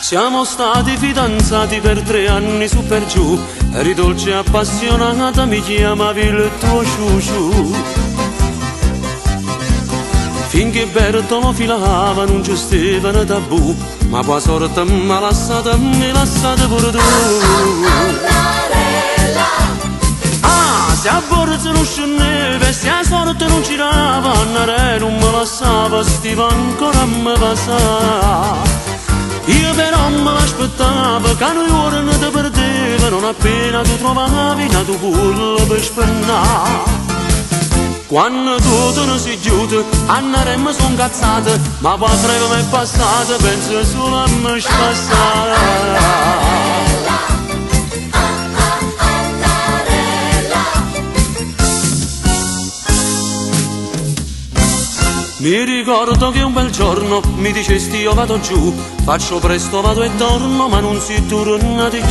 Siamo stati fidanzati per 3 anni su per giù, eri dolce e appassionata, mi chiamavi il tuo ciuciù. Finché Bertolo filava non ci stava tabù, ma qua sorte m'ha lasciata pure tu. Se a borse non scendeva, se a sorte non girava, Annare non mi lasciava, stiva ancora a me passare. Io però me l'aspettavo, che noi ora ne te perdeva, non appena tu trovavi una tua culla per spennare. Quando tu te ne sei giunto, Annare mi son cazzata, ma poi breve mi è passata, penso solo a me spassare. Mi ricordo che un bel giorno mi dicesti io vado giù, faccio presto, vado e torno, ma non si torna di più.